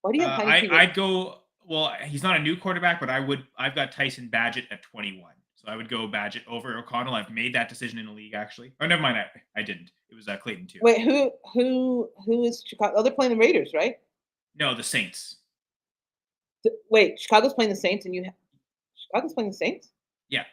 Why do you have Heineke? I'd go. Well, he's not a new quarterback, but I've got Tyson Badgett at 21. So I would go Badgett over O'Connell. I've made that decision in the league, actually. Oh, never mind. I didn't. It was Clayton too. Wait, who is Chicago? Oh, they're playing the Raiders, right? No, the Saints. Wait, Chicago's playing the Saints, and Chicago's playing the Saints? Yeah.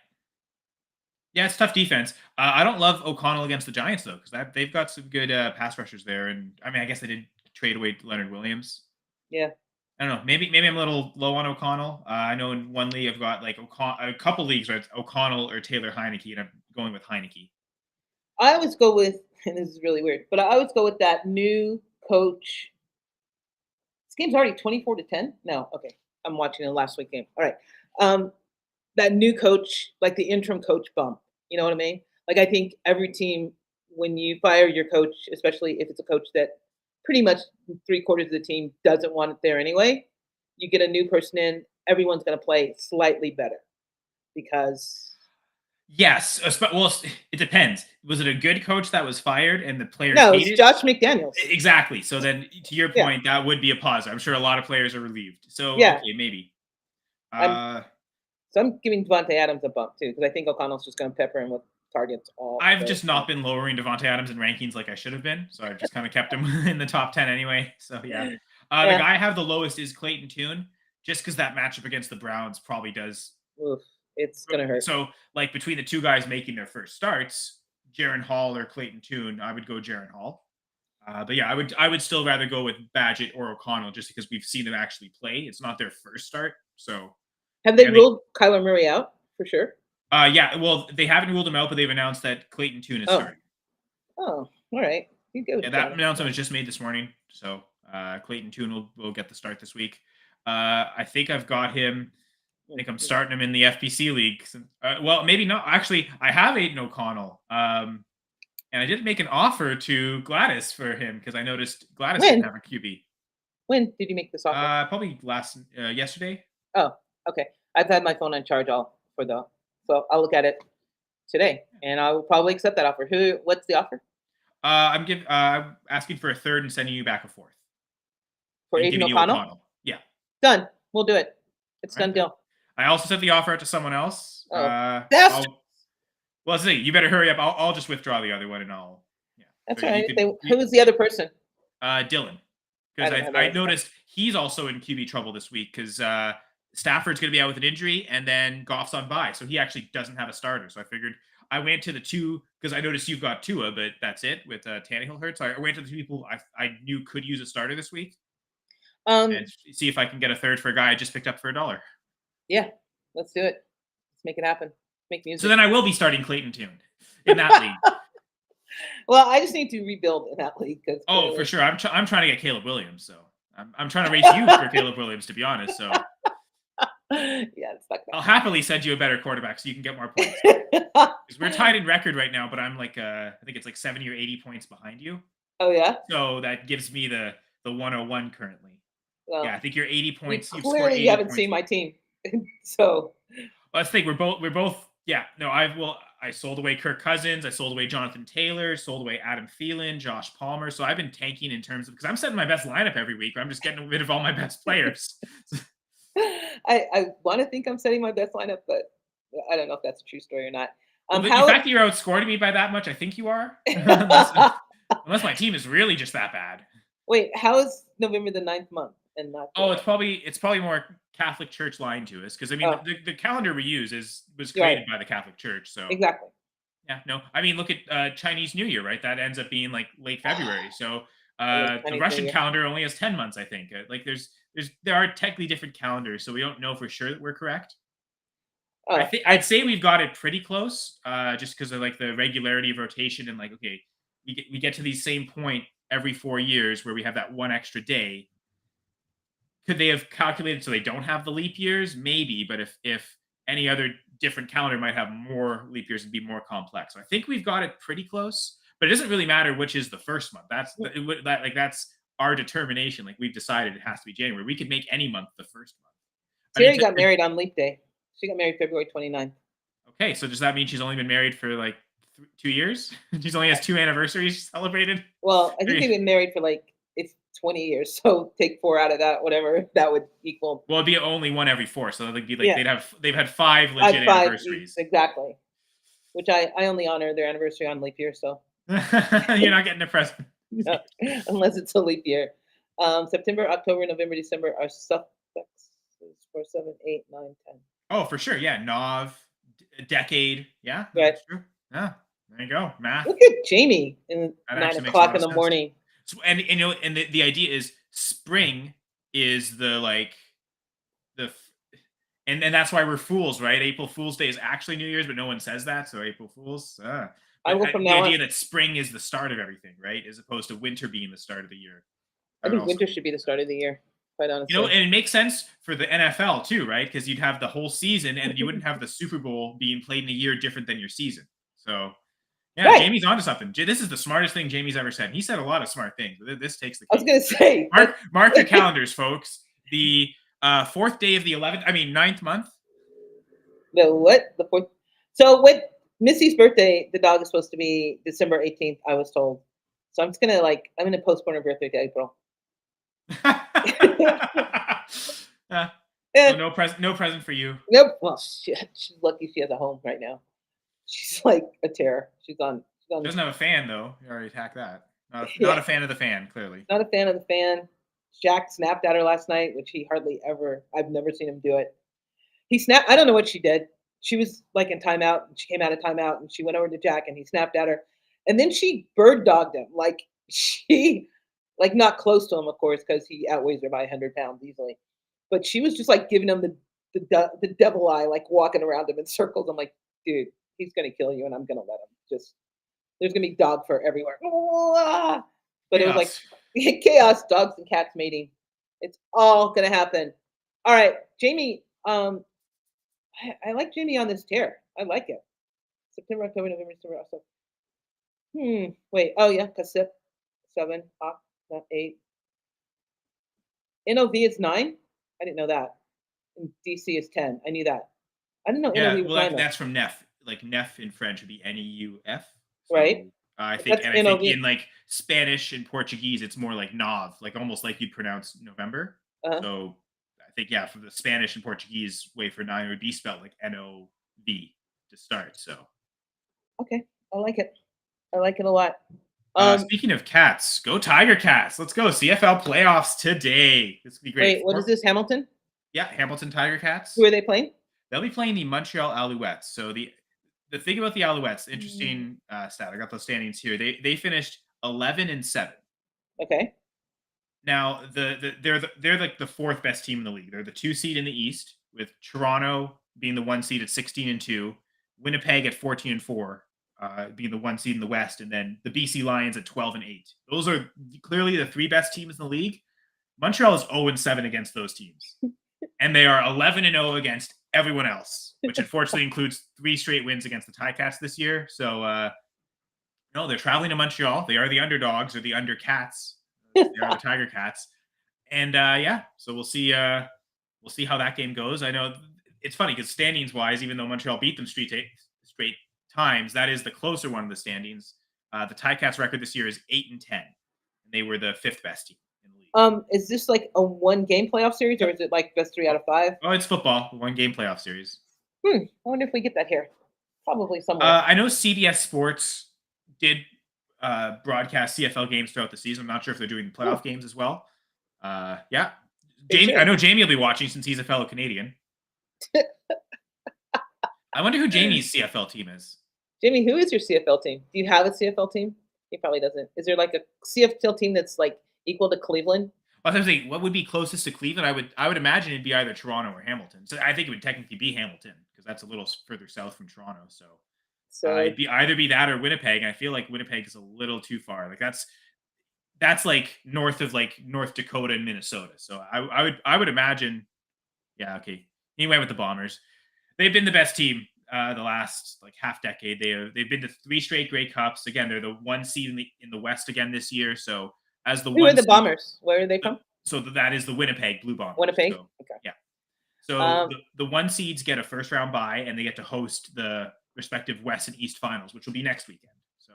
Yeah, it's tough defense. I don't love O'Connell against the Giants, though, because they've got some good pass rushers there. And I mean, I guess they did trade away Leonard Williams. Yeah. I don't know. Maybe I'm a little low on O'Connell. I know in one league I've got a couple leagues where it's O'Connell or Taylor Heineke, and I'm going with Heineke. I always go with, and this is really weird, but I always go with that new coach. This game's already 24-10? No, okay. I'm watching the last week game. All right. That new coach, like the interim coach bump. You know what I mean? Like, I think every team, when you fire your coach, especially if it's a coach that pretty much 3/4 of the team doesn't want it there anyway, you get a new person in, everyone's going to play slightly better because. Yes. Well, it depends. Was it a good coach that was fired and the players hated? No, it's Josh McDaniels. Exactly. So then, to your point, that would be a pause. I'm sure a lot of players are relieved. So, okay, maybe. So I'm giving Devontae Adams a bump, too, because I think O'Connell's just going to pepper him with targets all. I've just not been lowering Devontae Adams in rankings like I should have been, so I've just kind of kept him in the top 10 anyway. So, yeah. The guy I have the lowest is Clayton Tune, just because that matchup against the Browns probably does. Oof, it's going to hurt. So, between the two guys making their first starts, Jaron Hall or Clayton Tune, I would go Jaron Hall. But yeah, I would still rather go with Badgett or O'Connell just because we've seen them actually play. It's not their first start, so. Have they ruled Kyler Murray out for sure? Yeah. Well, they haven't ruled him out, but they've announced that Clayton Tune is starting. Oh, all right. You go. Yeah, that announcement was just made this morning. So Clayton Tune will get the start this week. I think I've got him. I think I'm starting him in the FPC league. Well, maybe not. Actually, I have Aiden O'Connell. And I did make an offer to Gladys for him because I noticed Gladys didn't have a QB. When did you make this offer? Probably yesterday. Oh, okay. I've had my phone on charge so I'll look at it today, and I will probably accept that offer. What's the offer? I'm asking for a third and sending you back a fourth. For Aiden O'Connell? Yeah. Done. We'll do it. It's done deal. I also sent the offer out to someone else. Well, see, you better hurry up. I'll just withdraw the other one, and That's right. Who's the other person? Dylan. Because I noticed he's also in QB trouble this week because Stafford's going to be out with an injury, and then Goff's on bye, so he actually doesn't have a starter. So I figured I went to the two because I noticed you've got Tua, but that's it with Tannehill hurt. So I went to the two people I knew could use a starter this week. And see if I can get a third for a guy I just picked up for $1. Yeah, let's do it. Let's make it happen. Make music. So then I will be starting Clayton Tune in that league. Well, I just need to rebuild in that league because. Oh, for sure. I'm trying to get Caleb Williams, so I'm trying to race you for Caleb Williams, to be honest. So. Yeah, it's like that. I'll happily send you a better quarterback so you can get more points. Because we're tied in record right now, but I'm like I think it's like 70 or 80 points behind you. Oh yeah. So that gives me the 101 currently. Well, yeah, I think you're 80 points. Clearly, you haven't seen my team, so. Let's think. We're both. Yeah. No, I sold away Kirk Cousins. I sold away Jonathan Taylor. Sold away Adam Thielen, Josh Palmer. So I've been tanking in terms of because I'm setting my best lineup every week. I'm just getting rid of all my best players. I want to think I'm setting my best lineup, but I don't know if that's a true story or not. The fact that you're outscoring me by that much, I think you are. Unless my team is really just that bad. Wait, how is November the 9th month and not? It's probably more Catholic Church lying to us because I mean the calendar we use was created by the Catholic Church. So exactly. Yeah, no, I mean look at Chinese New Year, right? That ends up being like late February. So the Russian calendar only has 10 months, I think. Like there are technically different calendars, so we don't know for sure that we're correct. I'd say we've got it pretty close, just because of like the regularity of rotation and like okay, we get to the same point every 4 years where we have that one extra day. Could they have calculated so they don't have the leap years? Maybe, but if any other different calendar might have more leap years and be more complex. So I think we've got it pretty close, but it doesn't really matter which is the first month. That's our determination. Like we've decided it has to be January. We could make any month the first month. Terry got married on leap day. She got married February 29th. Okay, so does that mean she's only been married for like 2 years? She's only has 2 anniversaries celebrated? Well, I think they've been married for like it's 20 years. So take 4 out of that, whatever that would equal. Well, it'd be only one every 4. So they'd be like they've had 5 legit anniversaries. Exactly. Which I only honor their anniversary on leap year, so you're not getting a present. No, unless it's a leap year. September, October, November, December are suffixes for 7, 8, 9, 10. Oh, for sure. Yeah. Nov, decade. Yeah. Right. That's true. Yeah. There you go. Math. Look at Jamie in 9 o'clock in the morning. So, and the idea is spring is and that's why we're fools, right? April Fool's Day is actually New Year's, but no one says that. So April Fools. I will from the now idea on. that spring is the start of everything, right? As opposed to winter being the start of the year. I think winter should be the start of the year. Quite honestly. And it makes sense for the NFL too, right? Because you'd have the whole season, and you wouldn't have the Super Bowl being played in a year different than your season. So, yeah, right. Jamie's onto something. This is the smartest thing Jamie's ever said. He said a lot of smart things. This takes the cake. I was gonna say, mark your calendars, folks. The 4th day of the 9th month. The what? The 4th. So with Missy's birthday, the dog is supposed to be December 18th. I was told. So I'm just gonna I'm gonna postpone her birthday to April. No present for you. Nope. Well, she's lucky she has a home right now. She's like a terror. She doesn't have a fan though. You already attacked that. Not a fan of the fan, clearly. Not a fan of the fan. Jack snapped at her last night, which he hardly ever. I've never seen him do it. He snapped. I don't know what she did. She was like in timeout, and she came out of timeout, and she went over to Jack, and he snapped at her, and then she bird dogged him. Like she. Like not close to him, of course, because he outweighs her by 100 pounds easily. But she was just like giving him the devil eye, like walking around him in circles. I'm like, dude, he's gonna kill you, and I'm gonna let him. Just there's gonna be dog fur everywhere. But it was like Chaos, dogs and cats mating. It's all gonna happen. All right, Jamie. I like Jamie on this tear. I like it. September, October, November, December, also. Wait. Oh yeah, Kasip. 7, 8. NOV is 9. I didn't know that. And DC is 10. I knew that. I didn't know NOV was 9. That's from Neuf. Like Neuf in French would be Neuf. So, right. I think in like Spanish and Portuguese, it's more like Nov, like almost like you'd pronounce November. So I think for the Spanish and Portuguese way for 9 would be spelled like NOV to start. So okay, I like it. I like it a lot. Speaking of cats, go Tiger Cats. Let's go. CFL playoffs today. This would be great. Wait, what is this, Hamilton? Yeah, Hamilton Tiger Cats. Who are they playing? They'll be playing the Montreal Alouettes. So the thing about the Alouettes, interesting stat. I got those standings here. They finished 11-7. Okay. Now they're like the 4th best team in the league. They're the 2 seed in the East, with Toronto being the 1 seed at 16-2, Winnipeg at 14-4. Being the 1 seed in the West, and then the BC Lions at 12-8. Those are clearly the 3 best teams in the league. Montreal is 0-7 against those teams, and they are 11-0 against everyone else, which unfortunately includes 3 straight wins against the Ticats this year. So, no, they're traveling to Montreal. They are the underdogs or the undercats. They are the Tiger Cats, and so we'll see. We'll see how that game goes. I know it's funny because standings wise, even though Montreal beat them straight times, that is the closer one of the standings. The Ticats record this year is 8-10, and they were the 5th best team in the league. Is this like a 1-game playoff series, or is it like best 3 out of 5? Oh, it's football, 1-game playoff series. I wonder if we get that here. Probably somewhere. I know CBS Sports did broadcast CFL games throughout the season. I'm not sure if they're doing playoff games as well. Jamie, I know Jamie will be watching since he's a fellow Canadian. I wonder who Jamie's CFL team is. Jamie, who is your CFL team? Do you have a CFL team? He probably doesn't. Is there like a CFL team that's like equal to Cleveland? I was saying, what would be closest to Cleveland? I would imagine it'd be either Toronto or Hamilton. So I think it would technically be Hamilton because that's a little further south from Toronto. So it'd be either that or Winnipeg. And I feel like Winnipeg is a little too far. Like that's like north of like North Dakota and Minnesota. So I would imagine. Yeah. Okay. He went with the Bombers. They've been the best team the last like half decade. They've been to 3 straight Grey Cups. Again, they're the 1 seed in the West again this year. So as the who are the Bombers? Where are they from? So that is the Winnipeg Blue Bombers. Winnipeg. So, okay. Yeah. So the 1 seeds get a first round bye, and they get to host the respective West and East finals, which will be next weekend. So.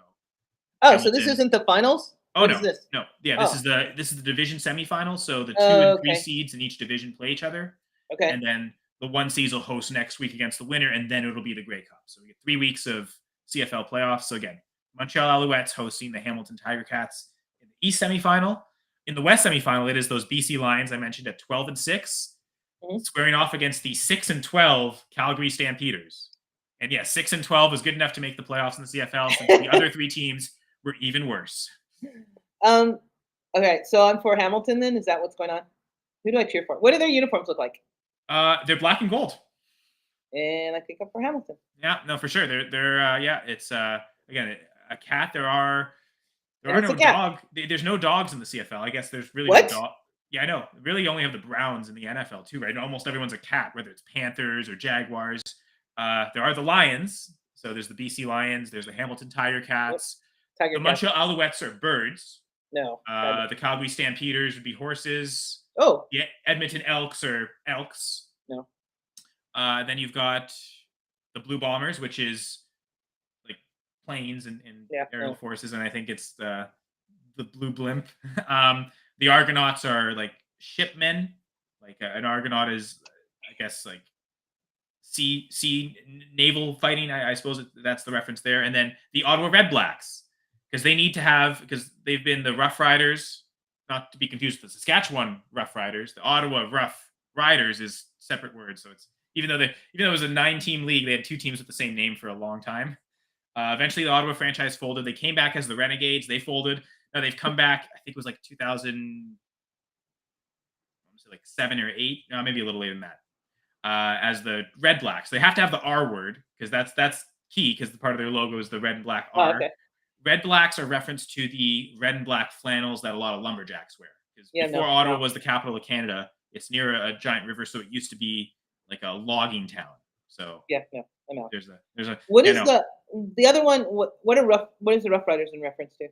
Hamilton. So this isn't the finals? Oh no, no. Yeah, this is the division semifinals. So the 2 and 3 seeds in each division play each other. Okay. And then the 1 seeds will host next week against the winner, and then it'll be the Grey Cup. So we get 3 weeks of CFL playoffs. So again, Montreal Alouettes hosting the Hamilton Tiger Cats in the East semifinal. In the West semifinal, it is those BC Lions I mentioned at 12-6, squaring off against the 6-12 Calgary Stampeders. And 6-12 is good enough to make the playoffs in the CFL, since the other 3 teams were even worse. Okay, so I'm for Hamilton then. Is that what's going on? Who do I cheer for? What do their uniforms look like? They're black and gold. And I think I'm for Hamilton. Yeah, no, for sure. They're it's again a cat. There are no dog. There's no dogs in the CFL. I guess there's really no dog. Yeah, I know. Really, you only have the Browns in the NFL too, right? Almost everyone's a cat, whether it's Panthers or Jaguars. There are the Lions. So there's the BC Lions. There's the Hamilton Tiger Cats. The Montreal Alouettes are birds. No. The Calgary Stampeders would be horses. Oh. Yeah, Edmonton Elks are elks. No. Then you've got the Blue Bombers, which is like planes and aerial forces, and I think it's the Blue Blimp. The Argonauts are like shipmen. Like an Argonaut is, I guess, like sea naval fighting. I suppose that's the reference there. And then the Ottawa Red Blacks, because they've been the Rough Riders. Not to be confused with the Saskatchewan Rough Riders. The Ottawa Rough Riders is separate words. So it's even though it was a 9-team league, they had 2 teams with the same name for a long time. Eventually, the Ottawa franchise folded. They came back as the Renegades. They folded. Now they've come back. I think it was like 2007 or 8. No, maybe a little later than that. As the Red Blacks. They have to have the R word because that's key, because the part of their logo is the red and black R. Okay. red blacks are reference to the red and black flannels that a lot of lumberjacks wear. Because before Ottawa was the capital of Canada, it's near a giant river, so it used to be like a logging town. So I know. There's a. What is the other one? What is the Rough Riders in reference to?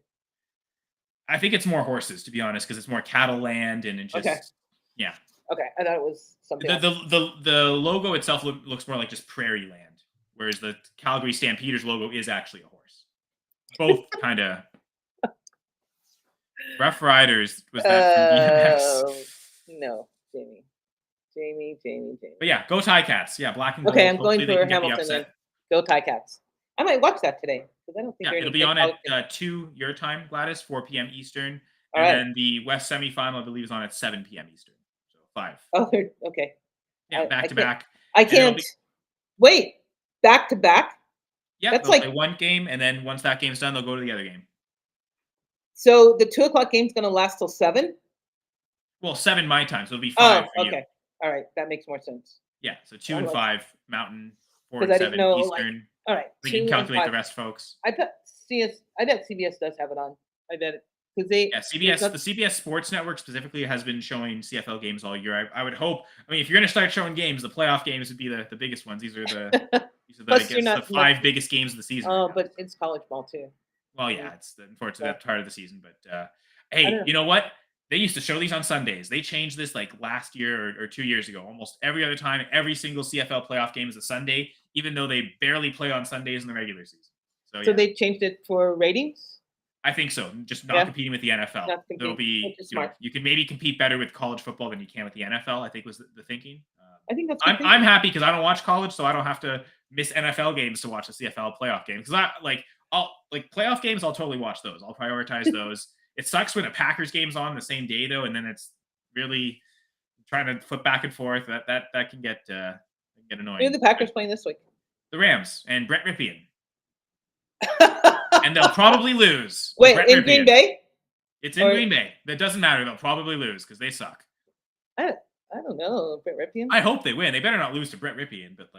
I think it's more horses, to be honest, because it's more cattle land and it just yeah. Okay, I thought it was something. The logo itself looks more like just prairie land, whereas the Calgary Stampeders logo is actually a horse. Both kind of. Rough Riders was that from DMX? No, Jamie. But yeah, go Ticats. Yeah, black and gold. Okay, I'm going for Hamilton then. Go Ticats. I might watch that today because I don't think. Yeah, it'll be on at 2 your time, Gladys, 4 p.m. Eastern, and then the West semifinal, I believe, is on at 7 p.m. Eastern, so 5. Oh, okay. Yeah, back to back. I can't wait. Back to back. Yeah, that's like one game, and then once that game's done, they'll go to the other game. So the 2:00 game's going to last till 7. Well, 7 my time, so it'll be 5 for you. All right, that makes more sense. Yeah, so 2 and 5 Mountain, 4 and 7 Eastern. All right, we can calculate the rest, folks. I bet CBS does have it on. I bet it because they. Yeah, the CBS Sports Network specifically has been showing CFL games all year. I would hope. I mean, if you're going to start showing games, the playoff games would be the biggest ones. These are the the 5 biggest games of the season. Oh, but it's college ball too. Well, yeah, it's the unfortunate part of the season. But hey, you know what? They used to show these on Sundays. They changed this like last year or 2 years ago. Almost every other time, every single CFL playoff game is a Sunday, even though they barely play on Sundays in the regular season. So they changed it for ratings? I think so. Just not competing with the NFL. There'll be, you can maybe compete better with college football than you can with the NFL, I think was the thinking. I think that's I'm happy because I don't watch college, so I don't have to miss NFL games to watch the CFL playoff game. Because I'll playoff games, I'll totally watch those. I'll prioritize those. It sucks when a Packers game's on the same day though, and then it's really trying to flip back and forth. That can get annoying. Who are the Packers playing this week? The Rams and Brett Ripien. And they'll probably lose. Wait, in Green Bay? It's in Green Bay. That doesn't matter. They'll probably lose because they suck. I don't know, Brett Ripien. I hope they win. They better not lose to Brett Ripien. But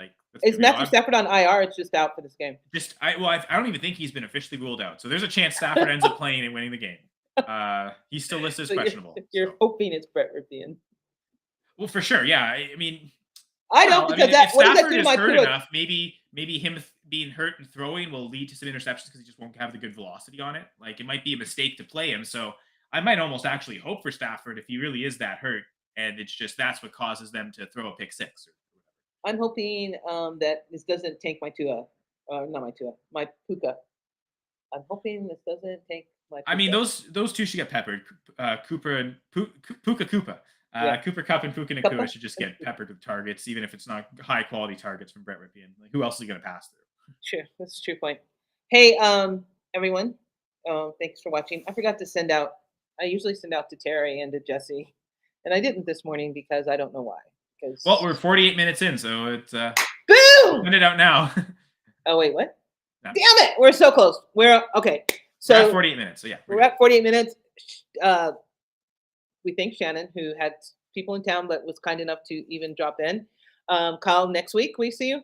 is Matthew Stafford on IR? It's just out for this game. I don't even think he's been officially ruled out. So there's a chance Stafford ends up playing and winning the game. He's still listed as questionable. You're hoping it's Brett Ripien. Well, for sure, yeah. I mean, I don't because if Stafford is hurt enough, maybe him being hurt and throwing will lead to some interceptions because he just won't have the good velocity on it. Like it might be a mistake to play him. So I might almost actually hope for Stafford if he really is that hurt, and it's just that's what causes them to throw a pick 6 or whatever. I'm hoping that this doesn't tank my Puka. I'm hoping this doesn't tank. I mean, those two should get peppered. Cooper and Puka Koopa. Cooper Kupp and Puka Nakua should just get peppered with targets, even if it's not high quality targets from Brett Ripien. Like, who else is going to pass through? Sure, that's a true point. Hey, everyone, thanks for watching. I forgot to send out. I usually send out to Terry and to Jesse, and I didn't this morning because I don't know why. Well, we're 48 minutes in, so it's boom. Send it out now. Oh wait, what? No. Damn it, we're so close. We're okay. So we're at 48 minutes. So yeah, we're at 48 minutes. We thank Shannon, who had people in town, but was kind enough to even drop in. Kyle, next week we see you.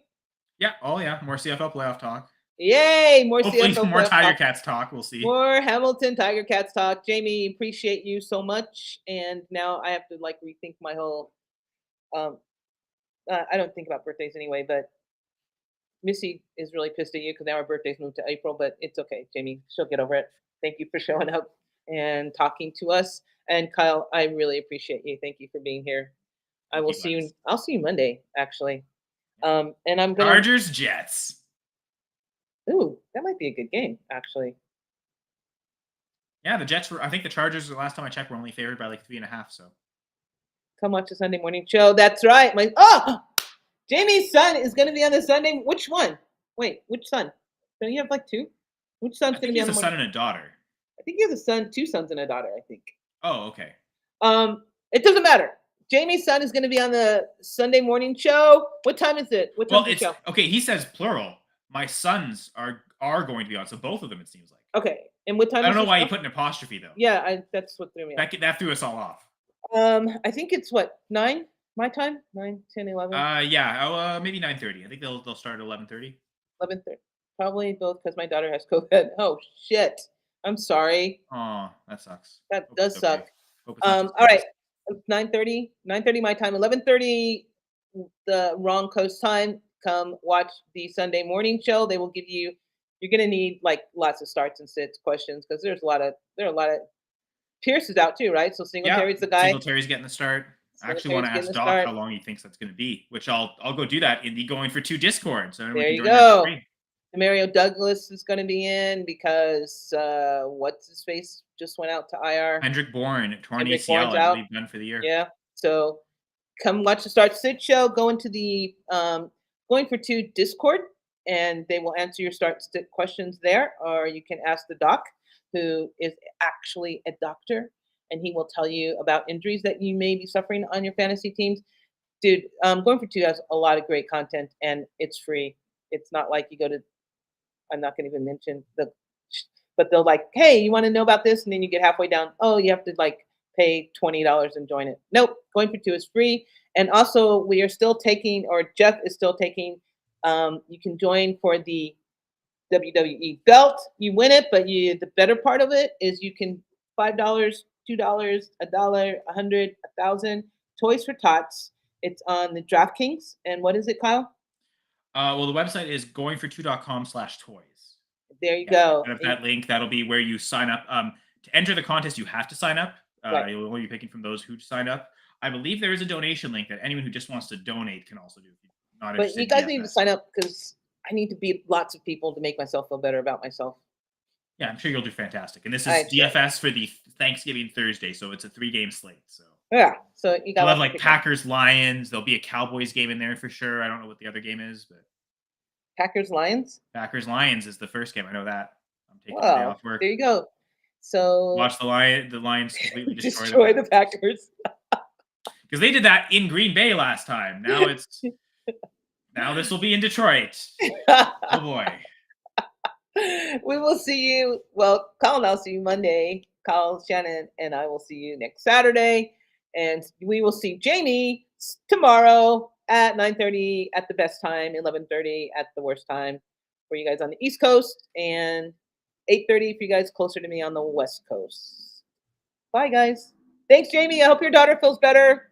Yeah. Oh yeah, more CFL playoff talk. Yay! Hopefully CFL more Tiger Cats talk. We'll see. More Hamilton Tiger Cats talk. Jamie, appreciate you so much. And now I have to rethink my whole. I don't think about birthdays anyway, but Missy is really pissed at you because now our birthdays moved to April, but it's okay, Jamie. She'll get over it. Thank you for showing up and talking to us. And Kyle, I really appreciate you. Thank you for being here. I will see you. I'll see you Monday, actually. And I'm going Chargers Jets. Ooh, that might be a good game, actually. Yeah, the Jets were. I think the Chargers, the last time I checked, were only favored by 3.5. So come watch the Sunday morning show. That's right. Jamie's son is going to be on the Sunday. Which one? Wait, which son? Don't you have 2? Which son's going to be on the morning? He has a son and a daughter. I think he has a son, 2 sons and a daughter, I think. Oh, okay. It doesn't matter. Jamie's son is going to be on the Sunday morning show. What time is it? What time is the show? Okay, he says plural. My sons are going to be on, so both of them, it seems like. Okay, and what time? I don't know why you put an apostrophe though. Yeah, that's what threw me off. That threw us all off. I think it's 9 my time, 9, 10, 11. Yeah, maybe 9:30. I think they'll start at 11:30. 11:30. Probably both because my daughter has COVID. Oh shit! I'm sorry. Oh, that sucks. That Hope does it's okay. suck. Hope it's not too All right. serious. 9:30 my time. 11:30 the wrong coast time. Come watch the Sunday morning show. They will give you. You're gonna need like lots of starts and sits questions because there are a lot of Pierce is out too, right? So Singletary's the guy. Singletary's getting the start. I actually want to Singletary's getting ask the Doc start. how long he thinks that's going to be, which I'll go do that in the Going for Two Discord. So everyone There can you join that for go. free. Mario Douglas is going to be in because what's his face just went out to IR. Hendrick Bourne, torn Hendrick ACL, Bourne's I out. believe, done for the year. Yeah. So come watch the Start Sit show. Go into the Going for Two Discord, and they will answer your Start Sit questions there, or you can ask the doc, who is actually a doctor, and he will tell you about injuries that you may be suffering on your fantasy teams. Dude, Going for Two has a lot of great content, and it's free. It's not like you go to. I'm not going to even mention but they'll like, hey, you want to know about this, and then you get halfway down. Oh, you have to like pay $20 and join it. Nope, Going for Two is free, and also we are still taking, or Jeff is still taking. You can join for the WWE belt. You win it, but the better part of it is you can $5, $2, $1, $100, 1,000 toys for tots. It's on the DraftKings, and what is it, Kyle? Well, the website is goingfor2.com/toys. There you go. That link, that'll be where you sign up. To enter the contest, you have to sign up. Right. You'll only be picking from those who sign up. I believe there is a donation link that anyone who just wants to donate can also do. If you're not But you guys need to sign up because I need to beat lots of people to make myself feel better about myself. Yeah, I'm sure you'll do fantastic. And this is DFS for the Thanksgiving Thursday, so it's a 3-game slate. So yeah, so you got. We'll have like Packers Lions. There'll be a Cowboys game in there for sure. I don't know what the other game is, but Packers Lions. Packers Lions is the first game. I know that. I'm taking the day off work. There you go. So watch the Lions completely destroy the Packers. Because they did that in Green Bay last time. Now this will be in Detroit. Oh boy. We will see you. Well, Kyle and I'll see you Monday. Kyle, Shannon, and I will see you next Saturday. And we will see Jamie tomorrow at 9:30 at the best time, 11:30 at the worst time for you guys on the East Coast, and 8:30 for you guys closer to me on the West Coast. Bye, guys. Thanks, Jamie. I hope your daughter feels better.